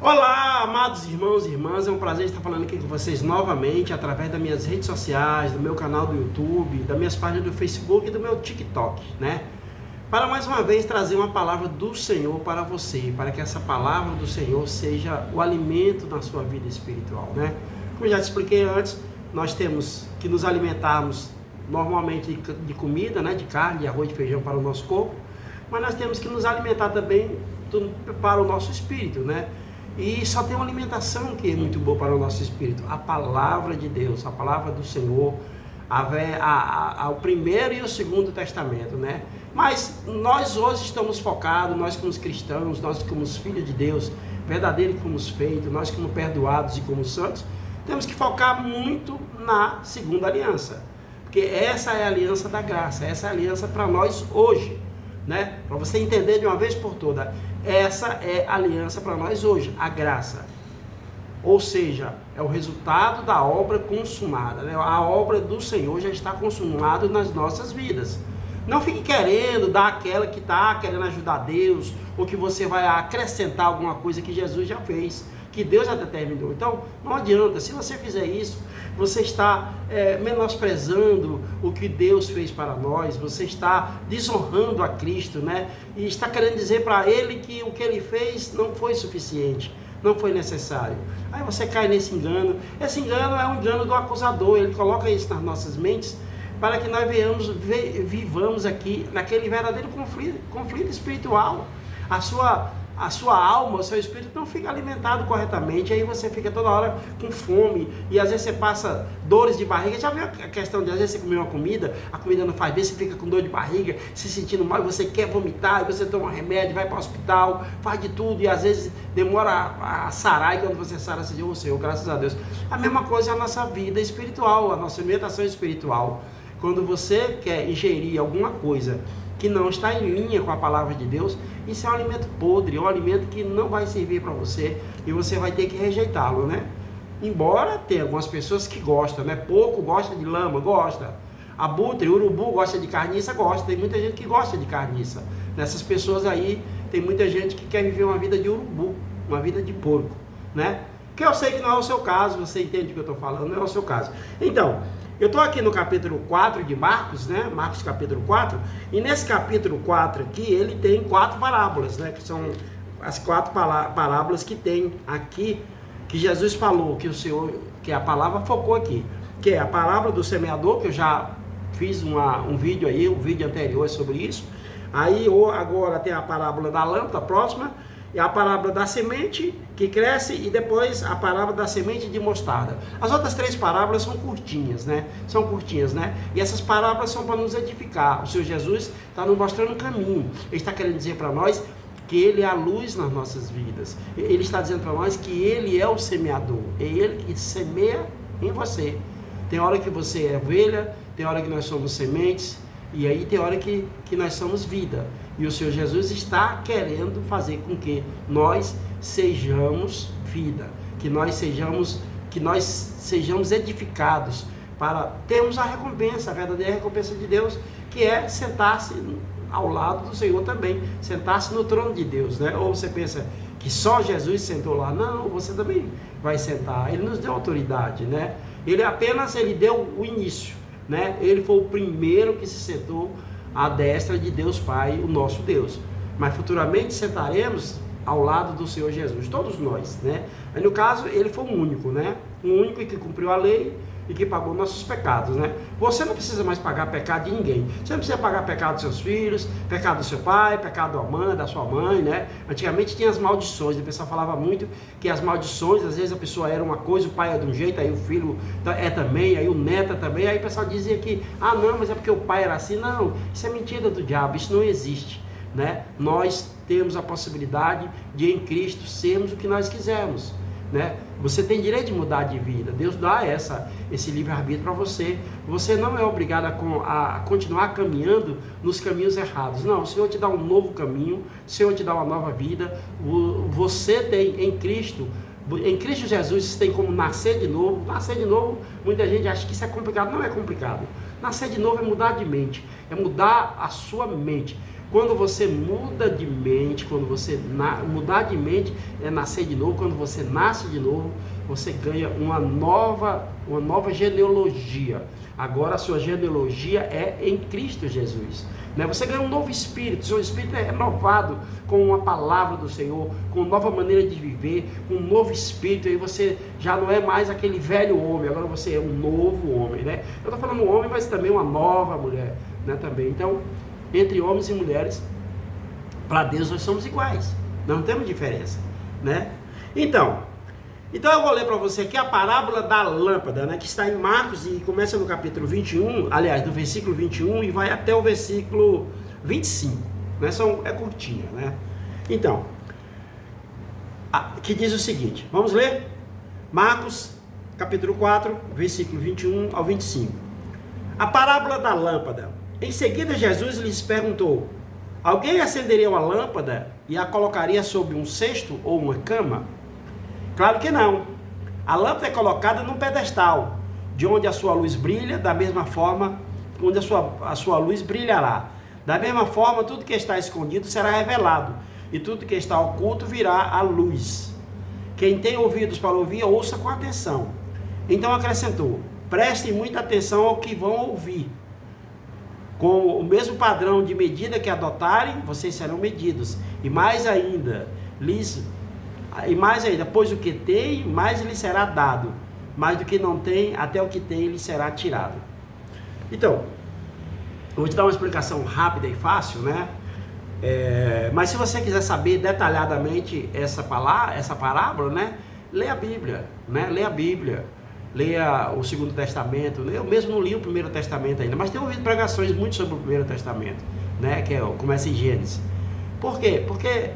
Olá, amados irmãos e irmãs, é um prazer estar falando aqui com vocês novamente através das minhas redes sociais, do meu canal do YouTube, das minhas páginas do Facebook e do meu TikTok, né? Para mais uma vez trazer uma palavra do Senhor para você, para que essa palavra do Senhor seja o alimento na sua vida espiritual, né? Como já te expliquei antes, nós temos que nos alimentarmos normalmente de comida, né? De carne, de arroz, de feijão para o nosso corpo, mas nós temos que nos alimentar também para o nosso espírito, né? E só tem uma alimentação que é muito boa para o nosso espírito, a palavra de Deus, a palavra do Senhor, o primeiro e o segundo testamento, né? Mas nós hoje estamos focados, nós como cristãos, nós como filhos de Deus, verdadeiro como feitos, nós como perdoados e como santos, temos que focar muito na segunda aliança, porque essa é a aliança da graça, essa é a aliança para nós hoje, né? Para você entender de uma vez por todas, essa é a aliança para nós hoje, a graça. Ou seja, é o resultado da obra consumada, né? A obra do Senhor já está consumada nas nossas vidas. Não fique querendo dar aquela que está querendo ajudar Deus, ou que você vai acrescentar alguma coisa que Jesus já fez, que Deus já determinou. Então, não adianta, se você fizer isso, você está menosprezando o que Deus fez para nós, você está desonrando a Cristo, né? E está querendo dizer para Ele que o que Ele fez não foi suficiente, não foi necessário. Aí você cai nesse engano. Esse engano é um engano do acusador, ele coloca isso nas nossas mentes, para que nós vivamos aqui naquele verdadeiro conflito espiritual. A sua alma, o seu espírito não fica alimentado corretamente, aí você fica toda hora com fome, e às vezes você passa dores de barriga. Já viu a questão de às vezes você comer uma comida, a comida não faz bem, você fica com dor de barriga, se sentindo mal, e você quer vomitar, e você toma remédio, vai para o hospital, faz de tudo, e às vezes demora a sarar, e quando você sara, você diz, ô Senhor, graças a Deus. A mesma coisa é a nossa vida espiritual, a nossa alimentação espiritual. Quando você quer ingerir alguma coisa que não está em linha com a palavra de Deus, isso é um alimento podre, é um alimento que não vai servir para você, e você vai ter que rejeitá-lo, né? Embora tenha algumas pessoas que gostam, né? Porco gosta de lama, gosta. Abutre, urubu gosta de carniça, gosta. Tem muita gente que gosta de carniça. Nessas pessoas aí, tem muita gente que quer viver uma vida de urubu, uma vida de porco, né? Que eu sei que não é o seu caso, você entende o que eu estou falando, não é o seu caso. Então, eu estou aqui no capítulo 4 de Marcos, né? Marcos capítulo 4, e nesse capítulo 4 aqui, ele tem 4 parábolas, né? Que são as 4 parábolas que tem aqui, que Jesus falou, que a palavra focou aqui, que é a parábola do semeador, que eu já fiz um vídeo aí, um vídeo anterior sobre isso. Aí agora tem a parábola da lâmpada, próxima, e a parábola da semente que cresce, e depois a parábola da semente de mostarda. As outras 3 parábolas são curtinhas, né? E essas parábolas são para nos edificar. O Senhor Jesus está nos mostrando um caminho. Ele está querendo dizer para nós que Ele é a luz nas nossas vidas. Ele está dizendo para nós que Ele é o semeador. É Ele que semeia em você. Tem hora que você é ovelha, tem hora que nós somos sementes, e aí tem hora que nós somos vida. E o Senhor Jesus está querendo fazer com que nós sejamos vida, que nós sejamos edificados para termos a recompensa, a verdadeira recompensa de Deus, que é sentar-se ao lado do Senhor também, sentar-se no trono de Deus, né? Ou você pensa que só Jesus sentou lá? Não, você também vai sentar. Ele nos deu autoridade, né? Ele deu o início, né? Ele foi o primeiro que se sentou à destra de Deus Pai, o nosso Deus. Mas futuramente sentaremos ao lado do Senhor Jesus, todos nós, né? Aí no caso, ele foi o único, né? O único que cumpriu a lei e que pagou nossos pecados, né? Você não precisa mais pagar pecado de ninguém. Você não precisa pagar pecado dos seus filhos, pecado do seu pai, pecado da sua mãe, né? Antigamente tinha as maldições, o pessoal falava muito que as maldições, às vezes a pessoa era uma coisa, o pai é de um jeito, aí o filho é também, aí o neto é também, aí o pessoal dizia que, não, mas é porque o pai era assim. Não, isso é mentira do diabo, isso não existe, né? Nós temos a possibilidade de em Cristo sermos o que nós quisermos, né? Você tem direito de mudar de vida. Deus dá esse livre-arbítrio para você. Você não é obrigado a continuar caminhando nos caminhos errados. Não, o Senhor te dá um novo caminho, o Senhor te dá uma nova vida. Você tem em Cristo Jesus, você tem como nascer de novo. Nascer de novo, muita gente acha que isso é complicado. Não é complicado. Nascer de novo é mudar de mente, é mudar a sua mente. Quando você muda de mente, quando você mudar de mente é nascer de novo. Quando você nasce de novo, você ganha uma nova genealogia. Agora a sua genealogia é em Cristo Jesus, né? Você ganha um novo espírito, seu espírito é renovado com uma palavra do Senhor, com nova maneira de viver, com um novo espírito. Aí você já não é mais aquele velho homem, agora você é um novo homem, né? Eu estou falando homem, mas também uma nova mulher, né? Também. Então, entre homens e mulheres, para Deus nós somos iguais, não temos diferença, né? Então eu vou ler para você aqui a parábola da lâmpada, né, que está em Marcos e começa no capítulo 21, aliás, no versículo 21 e vai até o versículo 25, né? É curtinha, né? Então, que diz o seguinte, vamos ler? Marcos, capítulo 4, versículo 21 ao 25. A parábola da lâmpada. Em seguida, Jesus lhes perguntou: alguém acenderia uma lâmpada e a colocaria sobre um cesto ou uma cama? Claro que não. A lâmpada é colocada num pedestal, de onde a sua luz brilha, da mesma forma, onde a sua luz brilhará. Da mesma forma, tudo que está escondido será revelado, e tudo que está oculto virá à luz. Quem tem ouvidos para ouvir, ouça com atenção. Então acrescentou: prestem muita atenção ao que vão ouvir. Com o mesmo padrão de medida que adotarem, vocês serão medidos. E mais ainda, pois o que tem, mais lhe será dado. Mais do que não tem, até o que tem lhe será tirado. Então, eu vou te dar uma explicação rápida e fácil, né? Mas se você quiser saber detalhadamente essa parábola, né? Leia a Bíblia, né? Leia a Bíblia. Leia o Segundo Testamento. Eu mesmo não li o Primeiro Testamento ainda, mas tenho ouvido pregações muito sobre o Primeiro Testamento, né? Que começa em Gênesis. Por quê? Porque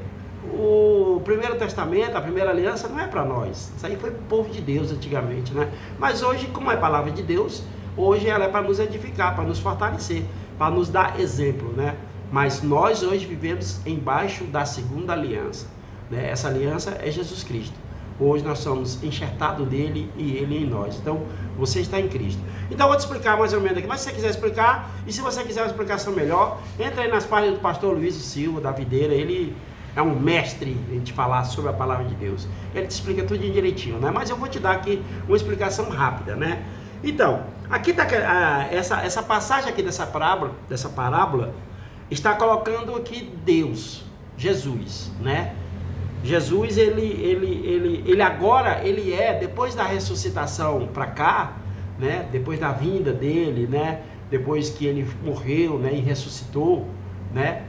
o Primeiro Testamento, a primeira aliança, não é para nós. Isso aí foi pro povo de Deus antigamente, né? Mas hoje, como é palavra de Deus, hoje ela é para nos edificar, para nos fortalecer, para nos dar exemplo, né? Mas nós hoje vivemos embaixo da segunda aliança, né? Essa aliança é Jesus Cristo. Hoje nós somos enxertados dele e ele em nós. Então, você está em Cristo. Então, eu vou te explicar mais ou menos aqui. Mas se você quiser explicar, e se você quiser uma explicação melhor, entra aí nas páginas do pastor Luiz Silva, da Videira. Ele é um mestre em te falar sobre a palavra de Deus. Ele te explica tudo direitinho, né? Mas eu vou te dar aqui uma explicação rápida, né? Então, aqui está essa passagem aqui dessa parábola, está colocando aqui Deus, Jesus, né? Jesus, ele agora, ele depois da ressuscitação para cá, né? Depois da vinda dele, né? Depois que ele morreu, né? E ressuscitou, né?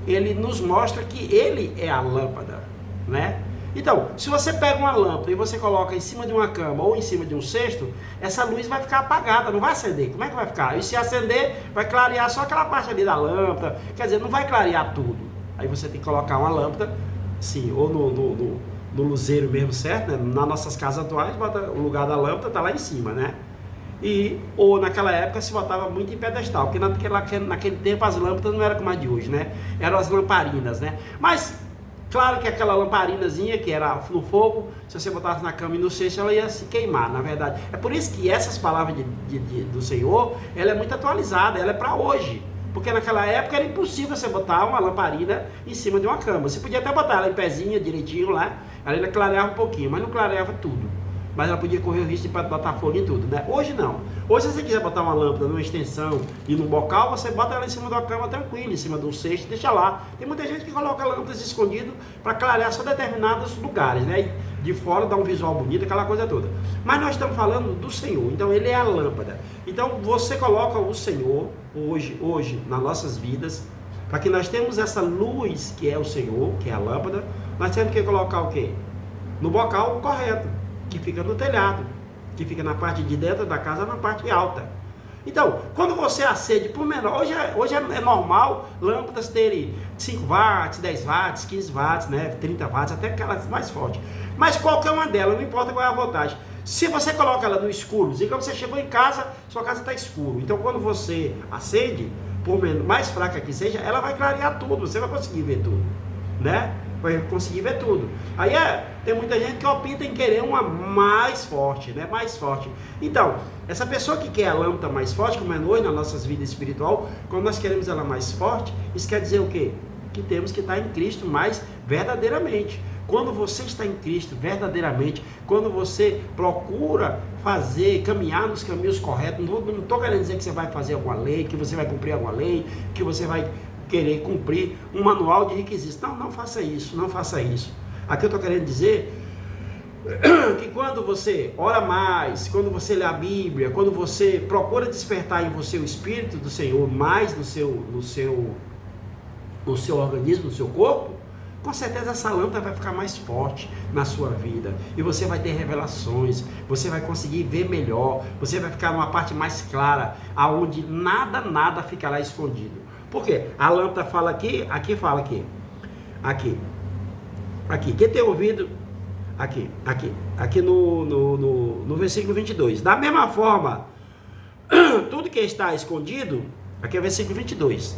Ele nos mostra que ele é a lâmpada, né? Então, se você pega uma lâmpada e você coloca em cima de uma cama ou em cima de um cesto, essa luz vai ficar apagada, não vai acender. Como é que vai ficar? E se acender, vai clarear só aquela parte ali da lâmpada, quer dizer, não vai clarear tudo. Aí você tem que colocar uma lâmpada, sim, ou no luzeiro mesmo, certo? Né? Nas nossas casas atuais, o lugar da lâmpada está lá em cima, né? Ou naquela época se botava muito em pedestal, porque naquele tempo as lâmpadas não eram como a de hoje, né? Eram as lamparinas, né? Mas, claro que aquela lamparinazinha que era no fogo, se você botasse na cama e no cesto, ela ia se queimar, na verdade. É por isso que essas palavras do Senhor, ela é muito atualizada, ela é para hoje. Porque naquela época era impossível você botar uma lamparina em cima de uma cama. Você podia até botar ela em pezinha, direitinho lá, ela ainda clareava um pouquinho, mas não clareava tudo. Mas ela podia correr o risco de botar fogo em tudo, né? Hoje não. Hoje, se você quiser botar uma lâmpada numa extensão e num bocal, você bota ela em cima da cama tranquilo, em cima de um cesto, deixa lá. Tem muita gente que coloca lâmpadas escondidas para clarear só determinados lugares, né? E de fora dá um visual bonito, aquela coisa toda. Mas nós estamos falando do Senhor, então ele é a lâmpada. Então você coloca o Senhor hoje nas nossas vidas, para que nós tenhamos essa luz que é o Senhor, que é a lâmpada, nós temos que colocar o quê? No bocal correto, que fica no telhado, que fica na parte de dentro da casa, na parte alta. Então, quando você acende por menor, hoje é normal lâmpadas terem 5 watts, 10 watts, 15 watts, né, 30 watts, até aquelas mais fortes. Mas qualquer uma delas, não importa qual é a voltagem. Se você coloca ela no escuro, e quando você chegou em casa, sua casa está escuro. Então, quando você acende, por mais fraca que seja, ela vai clarear tudo, você vai conseguir ver tudo, né? vai conseguir ver tudo. Aí tem muita gente que opta em querer uma mais forte, né? Mais forte. Então, essa pessoa que quer a lâmpada mais forte, como é hoje na nossa vida espiritual, quando nós queremos ela mais forte, isso quer dizer o quê? Que temos que estar em Cristo mais verdadeiramente. Quando você está em Cristo verdadeiramente, quando você procura caminhar nos caminhos corretos, não estou querendo dizer que você vai fazer alguma lei, que você vai cumprir alguma lei, que você vai querer cumprir um manual de requisitos. Não faça isso, não faça isso. Aqui eu estou querendo dizer que quando você ora mais, quando você lê a Bíblia, quando você procura despertar em você o Espírito do Senhor mais no seu organismo, no seu corpo, com certeza essa lâmpada vai ficar mais forte na sua vida. E você vai ter revelações, você vai conseguir ver melhor, você vai ficar numa parte mais clara, aonde nada ficará escondido. Por quê? A lâmpada fala aqui fala aqui. Aqui. Quem tem ouvido? Aqui no versículo 22. Da mesma forma, tudo que está escondido, aqui é o versículo 22.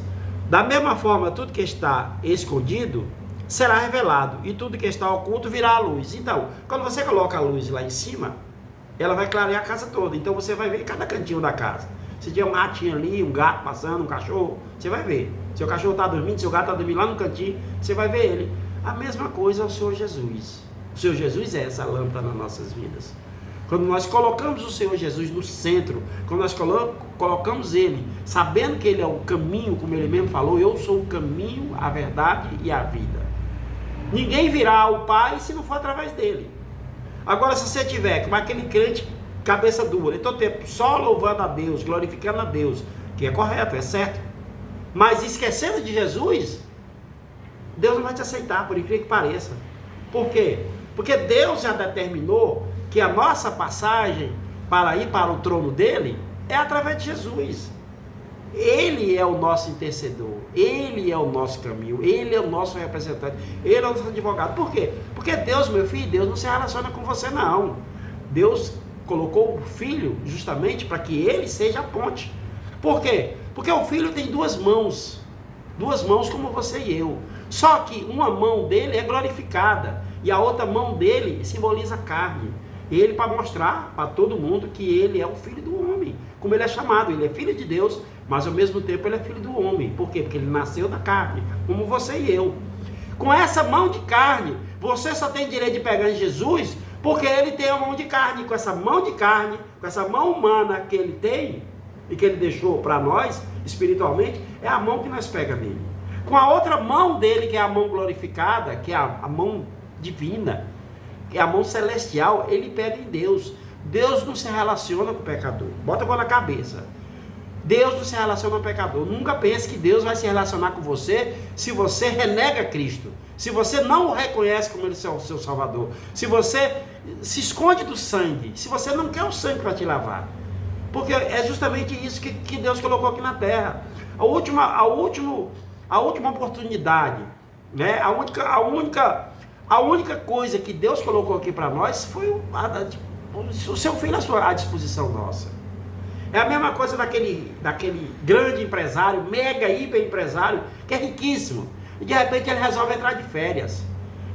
Da mesma forma, tudo que está escondido será revelado, e tudo que está oculto virá à luz. Então, quando você coloca a luz lá em cima, ela vai clarear a casa toda. Então você vai ver cada cantinho da casa. Se tiver um ratinho ali, um gato passando, um cachorro, você vai ver. Se o cachorro está dormindo, se o gato está dormindo lá no cantinho, você vai ver ele. A mesma coisa é o Senhor Jesus. O Senhor Jesus é essa lâmpada nas nossas vidas. Quando nós colocamos o Senhor Jesus no centro, quando nós colocamos Ele, sabendo que Ele é o caminho, como Ele mesmo falou, eu sou o caminho, a verdade e a vida. Ninguém virá ao Pai se não for através dele. Agora, se você tiver como aquele crente cabeça dura, todo tempo só louvando a Deus, glorificando a Deus, que é correto, é certo, mas esquecendo de Jesus, Deus não vai te aceitar, por incrível que pareça. Por quê? Porque Deus já determinou que a nossa passagem para ir para o trono dele é através de Jesus. Ele é o nosso intercedor, Ele é o nosso caminho, Ele é o nosso representante, Ele é o nosso advogado. Por quê? Porque Deus, meu filho, Deus não se relaciona com você não. Deus colocou o Filho justamente para que Ele seja a ponte. Por quê? Porque o Filho tem duas mãos como você e eu. Só que uma mão dele é glorificada e a outra mão dele simboliza a carne. Ele para mostrar para todo mundo que ele é o Filho do homem, como ele é chamado, ele é Filho de Deus, mas ao mesmo tempo ele é Filho do homem. Por quê? Porque ele nasceu da carne, como você e eu. Com essa mão de carne, você só tem direito de pegar em Jesus, porque ele tem a mão de carne. Com essa mão de carne, com essa mão humana que ele tem, e que ele deixou para nós, espiritualmente, é a mão que nós pegamos nele. Com a outra mão dele, que é a mão glorificada, que é a mão divina, que é a mão celestial, ele pega em Deus. Deus não se relaciona com o pecador. Bota agora na cabeça. Deus não se relaciona com o pecador. Nunca pense que Deus vai se relacionar com você se você renega Cristo. Se você não o reconhece como ele é o seu Salvador. Se você se esconde do sangue. Se você não quer o sangue para te lavar. Porque é justamente isso que Deus colocou aqui na terra. A última oportunidade, né? A única coisa que Deus colocou aqui para nós foi o seu filho à disposição nossa. É a mesma coisa daquele grande empresário, mega hiper empresário, que é riquíssimo. E de repente ele resolve entrar de férias.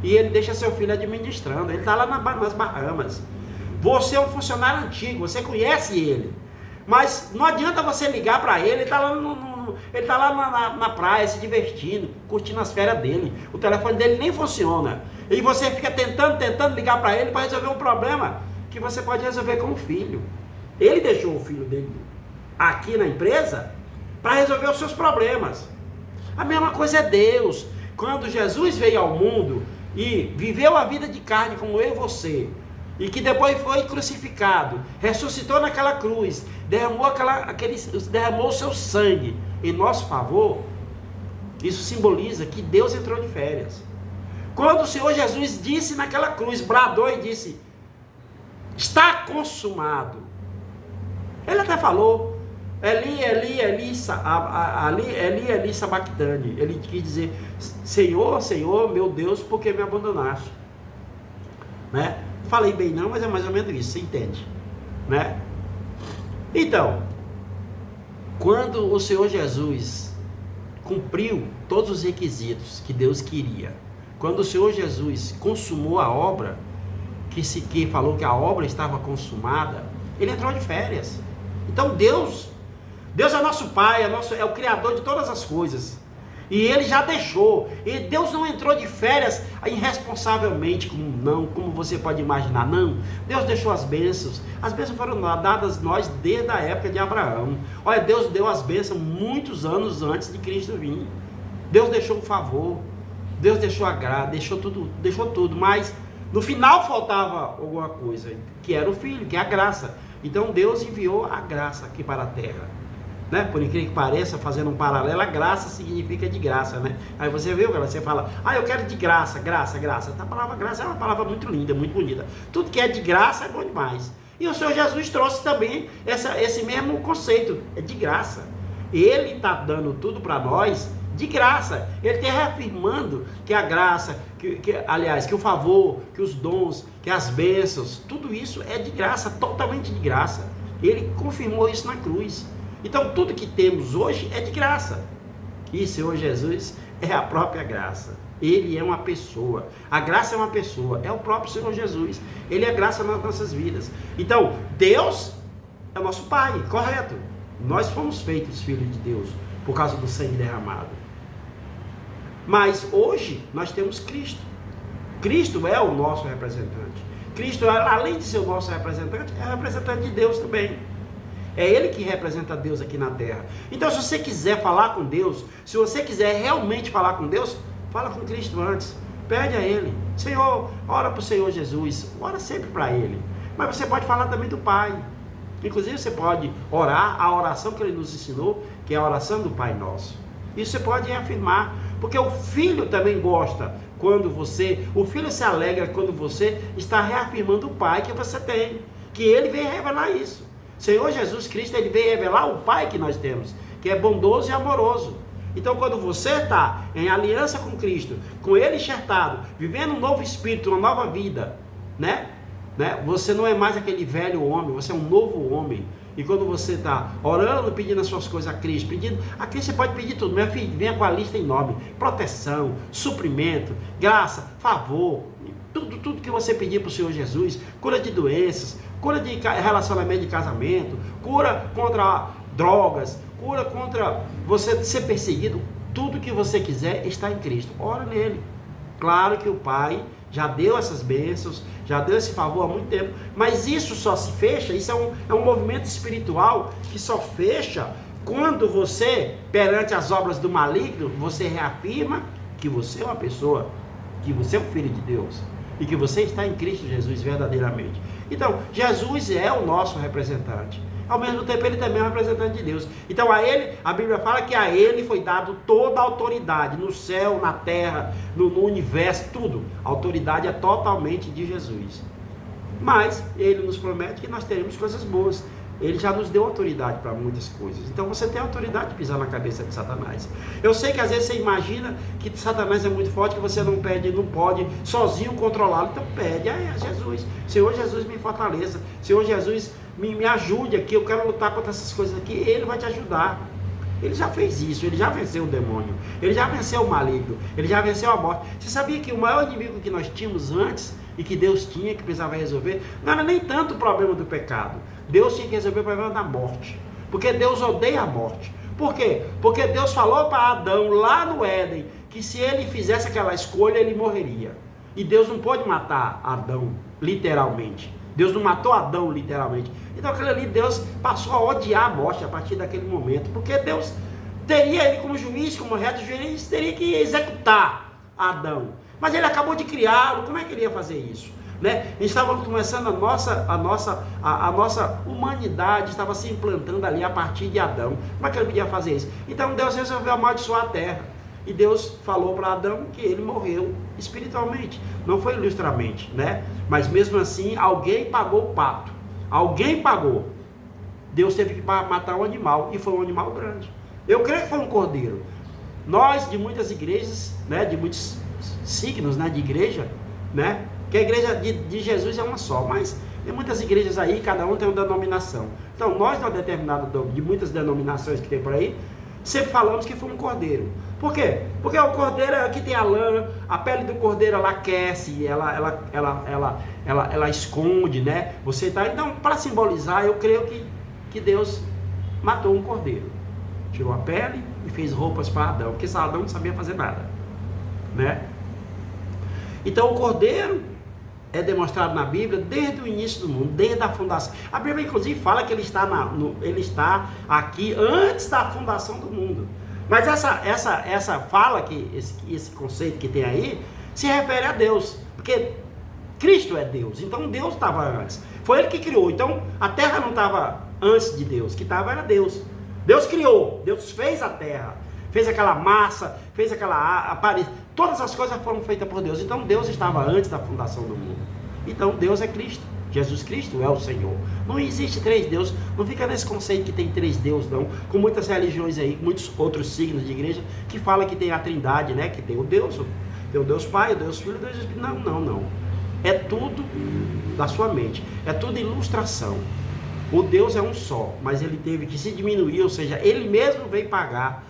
E ele deixa seu filho administrando. Ele está lá nas Bahamas. Você é um funcionário antigo, você conhece ele. Mas não adianta você ligar para ele, ele está lá na praia se divertindo, curtindo as férias dele. O telefone dele nem funciona. E você fica tentando ligar para ele para resolver um problema que você pode resolver com o filho. Ele deixou o filho dele aqui na empresa para resolver os seus problemas. A mesma coisa é Deus. Quando Jesus veio ao mundo e viveu a vida de carne como eu e você, e que depois foi crucificado, ressuscitou naquela cruz, derramou o seu sangue em nosso favor, isso simboliza que Deus entrou de férias. Quando o Senhor Jesus disse naquela cruz, bradou e disse, está consumado. Ele até falou, Eli, sabactani. Ele quis dizer, Senhor, Senhor, meu Deus, por que me abandonaste? Né? Falei bem não, mas é mais ou menos isso, você entende? Né? Então, quando o Senhor Jesus cumpriu todos os requisitos que Deus queria quando o Senhor Jesus consumou a obra, que falou que a obra estava consumada, ele entrou de férias. Então Deus é nosso Pai, é o Criador de todas as coisas. E ele já deixou. E Deus não entrou de férias irresponsavelmente, como você pode imaginar. Não. Deus deixou as bênçãos. As bênçãos foram dadas a nós desde a época de Abraão. Olha, Deus deu as bênçãos muitos anos antes de Cristo vir. Deus deixou o favor. Deus deixou a graça, deixou tudo. Mas no final faltava alguma coisa, que era o Filho, que é a graça. Então Deus enviou a graça aqui para a terra. Né? Por incrível que pareça, fazendo um paralelo, a graça significa de graça, né? Aí você vê, você fala, eu quero de graça. A palavra graça é uma palavra muito linda, muito bonita. Tudo que é de graça é bom demais. E o Senhor Jesus trouxe também esse mesmo conceito, é de graça. Ele está dando tudo para nós de graça. Ele está reafirmando que a graça, que o favor, que os dons, que as bênçãos, tudo isso é de graça, totalmente de graça. Ele confirmou isso na cruz. Então tudo que temos hoje é de graça. E o Senhor Jesus é a própria graça. Ele é uma pessoa. A graça é uma pessoa. É o próprio Senhor Jesus. Ele é graça nas nossas vidas. Então Deus é nosso Pai, correto? Nós fomos feitos filhos de Deus por causa do sangue derramado. Mas hoje nós temos Cristo. Cristo é o nosso representante. Cristo, além de ser o nosso representante, é representante de Deus também. É Ele que representa Deus aqui na terra. Então, se você quiser falar com Deus, se você quiser realmente falar com Deus, fala com Cristo antes. Pede a Ele. Senhor, ora para o Senhor Jesus. Ora sempre para Ele. Mas você pode falar também do Pai. Inclusive, você pode orar a oração que Ele nos ensinou, que é a oração do Pai Nosso. Isso você pode afirmar. Porque o Filho também gosta o Filho se alegra quando você está reafirmando o Pai que você tem. Que Ele vem revelar isso. Senhor Jesus Cristo, Ele veio revelar o Pai que nós temos, que é bondoso e amoroso. Então, quando você está em aliança com Cristo, com Ele enxertado, vivendo um novo espírito, uma nova vida, né? Você não é mais aquele velho homem, você é um novo homem. E quando você está orando, pedindo as suas coisas a Cristo, você pode pedir tudo. Meu filho, venha com a lista enorme: proteção, suprimento, graça, favor, tudo que você pedir para o Senhor Jesus, cura de doenças, cura de relacionamento de casamento, cura contra drogas, cura contra você ser perseguido, tudo que você quiser está em Cristo. Ora nele. Claro que o Pai já deu essas bênçãos, já deu esse favor há muito tempo, mas isso só se fecha, isso é um movimento espiritual que só fecha quando você, perante as obras do maligno, você reafirma que você é uma pessoa, que você é um filho de Deus e que você está em Cristo Jesus verdadeiramente. Então, Jesus é o nosso representante. Ao mesmo tempo, Ele também é um representante de Deus. Então, a Bíblia fala que a Ele foi dado toda a autoridade, no céu, na terra, no universo, tudo. A autoridade é totalmente de Jesus. Mas, Ele nos promete que nós teremos coisas boas. Ele já nos deu autoridade para muitas coisas. Então você tem autoridade de pisar na cabeça de Satanás. Eu sei que às vezes você imagina que Satanás é muito forte, que você não pode sozinho controlá-lo. Então pede a Jesus. Senhor Jesus, me fortaleça. Senhor Jesus, me ajude aqui. Eu quero lutar contra essas coisas aqui. Ele vai te ajudar. Ele já fez isso. Ele já venceu o demônio. Ele já venceu o maligno. Ele já venceu a morte. Você sabia que o maior inimigo que nós tínhamos antes e que Deus tinha, que precisava resolver, não era nem tanto o problema do pecado. Deus tinha que resolver o problema da morte. Porque Deus odeia a morte. Por quê? Porque Deus falou para Adão lá no Éden que se ele fizesse aquela escolha, ele morreria. E Deus não pode matar Adão, literalmente. Deus não matou Adão, literalmente. Então aquele ali, Deus passou a odiar a morte a partir daquele momento. Porque Deus teria ele como juiz, como reto juiz, teria que executar Adão. Mas ele acabou de criá-lo, como é que ele ia fazer isso? Né? A gente estava começando a nossa humanidade estava se implantando ali a partir de Adão. Como é que ele podia fazer isso? Então Deus resolveu amaldiçoar a terra. E Deus falou para Adão que ele morreu espiritualmente. Não foi ilustramente, né? Mas mesmo assim, alguém pagou o pato. Alguém pagou. Deus teve que matar um animal, e foi um animal grande. Eu creio que foi um cordeiro. Nós, de muitas igrejas, né, de muitos signos, né, de igreja, né? Que a igreja de Jesus é uma só, mas tem muitas igrejas aí, cada um tem uma denominação. Então, nós, de muitas denominações que tem por aí, sempre falamos que foi um cordeiro. Por quê? Porque o cordeiro aqui tem a lã, a pele do cordeiro ela aquece, ela esconde, né? Você tá, então, para simbolizar, eu creio que Deus matou um cordeiro. Tirou a pele e fez roupas para Adão, porque Adão não sabia fazer nada, né? Então o cordeiro é demonstrado na Bíblia desde o início do mundo, desde a fundação. A Bíblia inclusive fala que ele está aqui antes da fundação do mundo. Mas essa fala, que esse conceito que tem aí, se refere a Deus, porque Cristo é Deus, então Deus estava antes. Foi Ele que criou, então a terra não estava antes de Deus, que estava era Deus. Deus criou, Deus fez a terra, fez aquela massa, fez aquela aparência, todas as coisas foram feitas por Deus, então Deus estava antes da fundação do mundo. Então Deus é Cristo, Jesus Cristo é o Senhor. Não existe três deuses, não fica nesse conceito que tem três deuses não, com muitas religiões aí, muitos outros signos de igreja, que fala que tem a trindade, né, que tem o Deus Pai, o Deus Filho, o Deus Espírito. Não. É tudo da sua mente, é tudo ilustração. O Deus é um só, mas ele teve que se diminuir, ou seja, ele mesmo veio pagar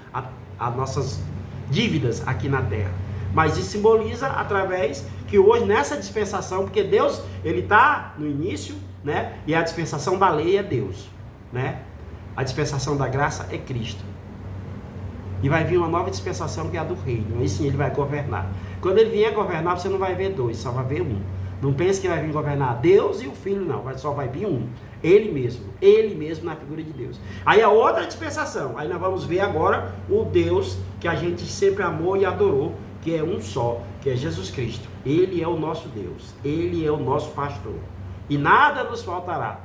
as nossas dívidas aqui na terra. Mas isso simboliza através que hoje nessa dispensação, porque Deus, ele está no início, né? E a dispensação da lei é Deus, né? A dispensação da graça é Cristo. E vai vir uma nova dispensação que é a do reino. Aí sim ele vai governar. Quando ele vier governar, você não vai ver dois, só vai ver um. Não pense que vai vir governar Deus e o Filho, não. Só vai vir um. Ele mesmo na figura de Deus. Aí a outra dispensação. Aí nós vamos ver agora o Deus que a gente sempre amou e adorou, que é um só, que é Jesus Cristo. Ele é o nosso Deus. Ele é o nosso pastor. E nada nos faltará.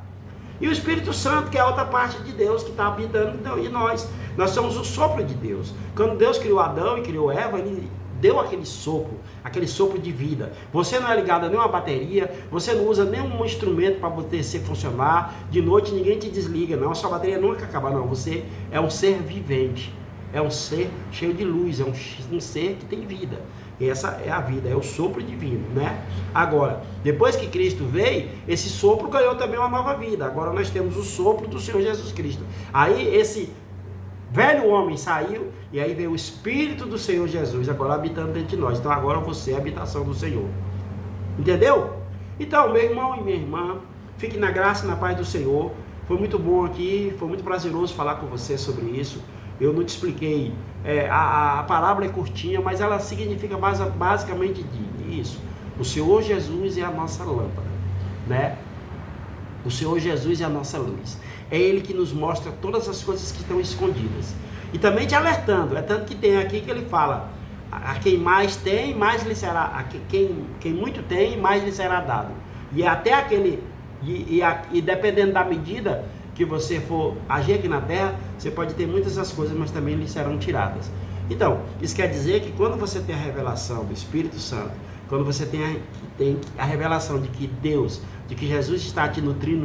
E o Espírito Santo, que é a outra parte de Deus que está habitando em nós. Nós somos o sopro de Deus. Quando Deus criou Adão e criou Eva, ele deu aquele sopro de vida. Você não é ligado a nenhuma bateria, você não usa nenhum instrumento para você funcionar. De noite ninguém te desliga, não. A sua bateria nunca acaba, não. Você é um ser vivente. É um ser cheio de luz, é um ser que tem vida. E essa é a vida, é o sopro divino, né? Agora, depois que Cristo veio, esse sopro ganhou também uma nova vida. Agora nós temos o sopro do Senhor Jesus Cristo. Aí esse velho homem saiu e aí veio o Espírito do Senhor Jesus agora habitando dentro de nós. Então agora você é a habitação do Senhor. Entendeu? Então, meu irmão e minha irmã, fique na graça e na paz do Senhor. Foi muito bom aqui, foi muito prazeroso falar com você sobre isso. Eu não te expliquei, a parábola é curtinha, mas ela significa basicamente isso. O Senhor Jesus é a nossa lâmpada, né? O Senhor Jesus é a nossa luz. É Ele que nos mostra todas as coisas que estão escondidas. E também te alertando, é tanto que tem aqui que ele fala, a quem mais tem, mais lhe será, quem muito tem, mais lhe será dado. E até aquele, e dependendo da medida que você for agir aqui na terra, você pode ter muitas das coisas, mas também lhe serão tiradas. Então, isso quer dizer que quando você tem a revelação do Espírito Santo, quando você tem a revelação de que Deus, de que Jesus está te nutrindo,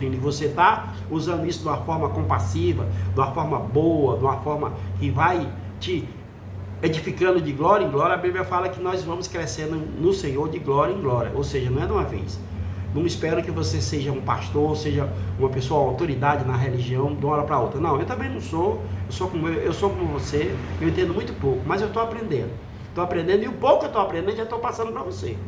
e você está usando isso de uma forma compassiva, de uma forma boa, de uma forma que vai te edificando de glória em glória, a Bíblia fala que nós vamos crescendo no Senhor de glória em glória, ou seja, não é de uma vez. Não espero que você seja um pastor, seja uma pessoa autoridade na religião de uma hora para outra. Não, eu também não sou, eu sou como você, eu entendo muito pouco, mas eu estou aprendendo. E o pouco que eu estou aprendendo já estou passando para você.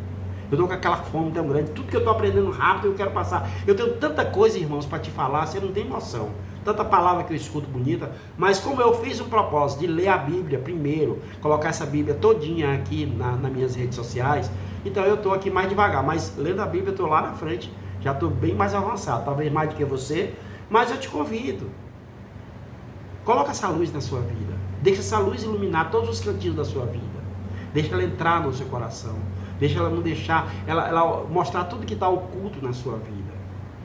Eu estou com aquela fome tão grande, tudo que eu estou aprendendo rápido eu quero passar. Eu tenho tanta coisa, irmãos, para te falar, você não tem noção. Tanta palavra que eu escuto bonita, mas como eu fiz o propósito de ler a Bíblia primeiro, colocar essa Bíblia todinha aqui nas minhas redes sociais, então eu estou aqui mais devagar, mas lendo a Bíblia eu estou lá na frente, já estou bem mais avançado, talvez mais do que você, mas eu te convido. Coloca essa luz na sua vida, deixa essa luz iluminar todos os cantinhos da sua vida, deixa ela entrar no seu coração, deixa ela não deixar, ela mostrar tudo que está oculto na sua vida,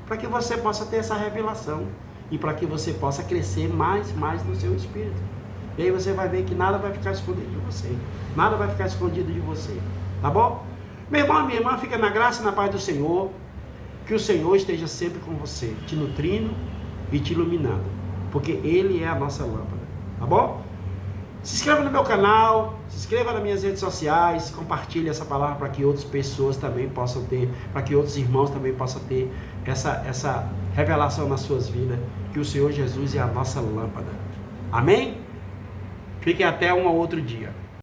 para que você possa ter essa revelação e para que você possa crescer mais no seu espírito. E aí você vai ver que nada vai ficar escondido de você, nada vai ficar escondido de você, tá bom? Meu irmão e minha irmã, fica na graça e na paz do Senhor, que o Senhor esteja sempre com você, te nutrindo e te iluminando, porque Ele é a nossa lâmpada, tá bom? Se inscreva no meu canal, se inscreva nas minhas redes sociais, compartilhe essa palavra para que outras pessoas também possam ter, para que outros irmãos também possam ter essa revelação nas suas vidas, que o Senhor Jesus é a nossa lâmpada. Amém? Fiquem até um outro dia.